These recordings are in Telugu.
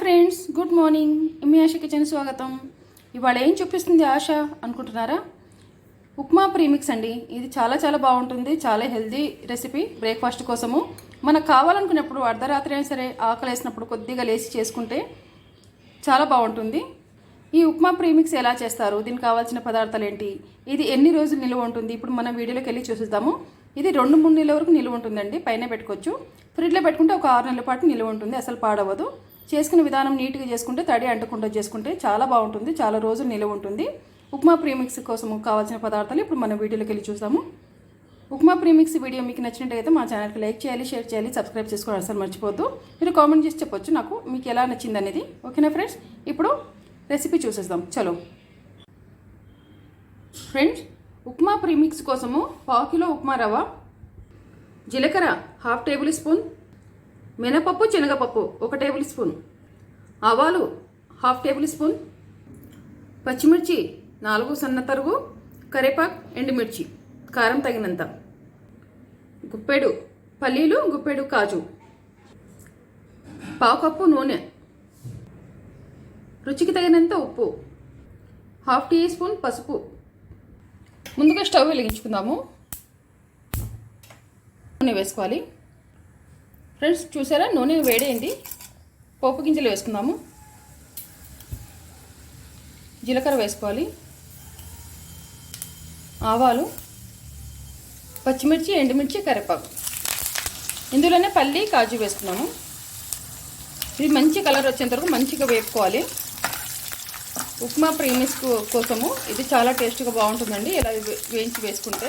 Friends, good morning. మీ ఆశ కిచెన్ స్వాగతం. ఇవాళ ఏం చూపిస్తుంది ఆశ అనుకుంటున్నారా? ఉప్మా ప్రీమిక్స్ అండి. ఇది చాలా చాలా బాగుంటుంది. చాలా హెల్దీ రెసిపీ బ్రేక్ఫాస్ట్ కోసము. మనకు కావాలనుకున్నప్పుడు అర్ధరాత్రి అయినా సరే ఆకలి వేసినప్పుడు కొద్దిగా లేచి చేసుకుంటే చాలా బాగుంటుంది. ఈ ఉప్మా ప్రీమిక్స్ ఎలా చేస్తారు, దీనికి కావాల్సిన పదార్థాలు ఏంటి, ఇది ఎన్ని రోజులు నిల్వ ఉంటుంది, ఇప్పుడు మనం వీడియోలోకి వెళ్ళి చూసిద్దాము. ఇది 2-3 నెలల వరకు నిల్వ ఉంటుందండి. పైన పెట్టుకోవచ్చు. ఫ్రిడ్జ్లో పెట్టుకుంటే ఒక 6 నెలల పాటు నిల్వ ఉంటుంది. అసలు పాడవదు. చేసుకునే విధానం నీట్గా చేసుకుంటే, తడి అంటకుండా చేసుకుంటే చాలా బాగుంటుంది. చాలా రోజులు నిల్వ ఉంటుంది. ఉప్మా ప్రీమిక్స్ కోసం కావాల్సిన పదార్థాలు ఇప్పుడు మనం వీడియోలోకి వెళ్ళి చూస్తాము. ఉప్మా ప్రీమిక్స్ వీడియో మీకు నచ్చినట్టయితే మా ఛానల్కి లైక్ చేయాలి, షేర్ చేయాలి, సబ్స్క్రైబ్ చేసుకోవడం అసలు మర్చిపోవద్దు. మీరు కామెంట్ చేసి చెప్పొచ్చు నాకు మీకు ఎలా నచ్చింది అనేది. ఓకేనా ఫ్రెండ్స్? ఇప్పుడు రెసిపీ చూసేద్దాం. చలో ఫ్రెండ్స్, ఉప్మా ప్రీమిక్స్ కోసము 1/2 కిలో ఉప్మా రవ్వ, జీలకర్ర 1/2 టేబుల్ స్పూన్, మినపప్పు శనగపప్పు 1 టేబుల్ స్పూన్, ఆవాలు 1/2 టేబుల్ స్పూన్, పచ్చిమిర్చి 4 సన్న తరుగు, కరివేపాకు, ఎండుమిర్చి, కారం తగినంత, గుప్పెడు పల్లీలు, గుప్పెడు కాజు, 1/2 కప్పు నూనె, రుచికి తగినంత ఉప్పు, 1/2 టీ స్పూన్ పసుపు. ముందుగా స్టవ్ వెలిగించుకుందాము. నూనె వేసుకోవాలి. ఫ్రెండ్స్ చూసారా, నూనె వేడైంది. పోపు గింజలు వేసుకుందాము. జీలకర్ర వేసుకోవాలి, ఆవాలు, పచ్చిమిర్చి, ఎండుమిర్చి, కరివేపాకు. ఇందులోనే పల్లి, కాజు వేసుకున్నాము. ఇది మంచి కలర్ వచ్చేంత వరకు మంచిగా వేపుకోవాలి. ఉప్మా ప్రీమిక్స్ కోసము ఇది చాలా టేస్ట్గా బాగుంటుందండి. ఇలా వేయించి వేసుకుంటే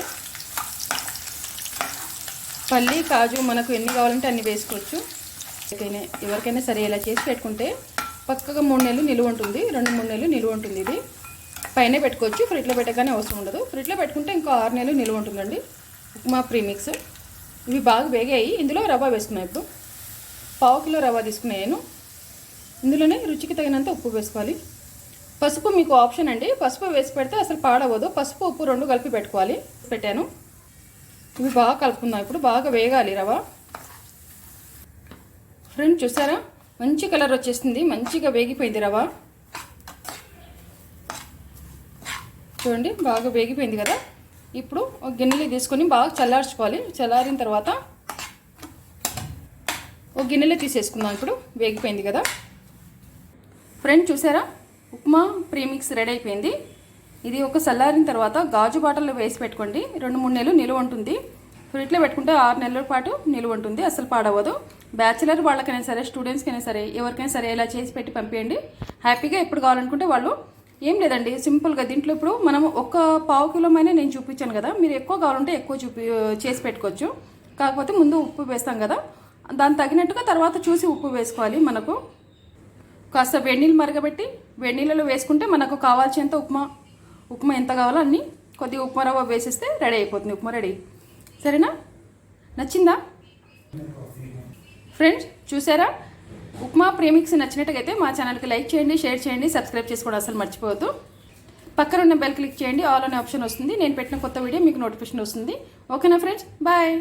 పల్లి, కాజు మనకు ఎన్ని కావాలంటే అన్ని వేసుకోవచ్చు. ఎవరికైనా సరే ఇలా చేసి పెట్టుకుంటే పక్కగా 3 నెలలు నిలువ ఉంటుంది. 2-3 నెలలు నిలువ ఉంటుంది. ఇది పైన పెట్టుకోవచ్చు. ఫ్రిడ్జ్లో పెట్టగానే అవసరం ఉండదు. ఫ్రిడ్జ్లో పెట్టుకుంటే ఇంకో 6 నెలలు నిలువ ఉంటుందండి ఉప్మా ప్రీమిక్స్. ఇవి బాగా వేగాయి. ఇందులో రవ్వ వేసుకున్నాను. ఇప్పుడు 1/2 కిలో రవ్వ తీసుకున్నాను. ఇందులోనే రుచికి తగినంత ఉప్పు వేసుకోవాలి. పసుపు మీకు ఆప్షన్ అండి. పసుపు వేసి పెడితే అసలు పాడవదు. పసుపు, ఉప్పు 2 కలిపి పెట్టుకోవాలి. పెట్టాను. ఇవి బాగా కలుపుకుందాం. ఇప్పుడు బాగా వేగాలి రవ్వ. ఫ్రెండ్స్ చూసారా, మంచి కలర్ వచ్చేసింది. మంచిగా వేగిపోయింది రవ్వ. చూడండి, బాగా వేగిపోయింది కదా. ఇప్పుడు ఒక గిన్నెలో తీసుకొని బాగా చల్లార్చుకోవాలి. చల్లారిన తర్వాత ఒక గిన్నెలో తీసేసుకుందాం. ఇప్పుడు వేగిపోయింది కదా. ఫ్రెండ్స్ చూసారా, ఉప్మా ప్రీమిక్స్ రెడీ అయిపోయింది. ఇది ఒక చల్లారిన తర్వాత గాజు బాటల్లో వేసి పెట్టుకోండి. 2-3 నెలలు నిలువ ఉంటుంది. ఫ్రిడ్జ్లో పెట్టుకుంటే 6 నెలల పాటు నిలువ ఉంటుంది. అసలు పాడవదు. బ్యాచిలర్ వాళ్ళకైనా సరే, స్టూడెంట్స్కైనా సరే, ఎవరికైనా సరే ఇలా చేసి పెట్టి పంపించండి. హ్యాపీగా ఎప్పుడు కావాలనుకుంటే వాళ్ళు. ఏం లేదండి, సింపుల్గా దీంట్లో ఇప్పుడు మనం ఒక 1/2 కిలోమైనా నేను చూపించాను కదా. మీరు ఎక్కువ కావాలంటే ఎక్కువ చేసి పెట్టుకోవచ్చు. కాకపోతే ముందు ఉప్పు వేస్తాం కదా, దానికి తగినట్టుగా తర్వాత చూసి ఉప్పు వేసుకోవాలి. మనకు కాస్త వేడినీళ్ళు మరగబెట్టి వేడినీళ్ళలో వేసుకుంటే మనకు కావాల్సినంత ఉప్మా ఎంత కావాలో అన్నీ కొద్దిగా ఉప్మా రవ్వ వేసేస్తే రెడీ అయిపోతుంది. ఉప్మా రెడీ. సరేనా? నచ్చిందా ఫ్రెండ్స్? చూసారా, ఉప్మా ప్రీమిక్స్ నచ్చినట్టుగైతే మా ఛానల్కి లైక్ చేయండి, షేర్ చేయండి, సబ్స్క్రైబ్ చేసుకోవడం అసలు మర్చిపోవద్దు. పక్కన ఉన్న బెల్ క్లిక్ చేయండి. ఆల్ అనే ఆప్షన్ వస్తుంది. నేను పెట్టిన కొత్త వీడియో మీకు నోటిఫికేషన్ వస్తుంది. ఓకేనా ఫ్రెండ్స్? బాయ్.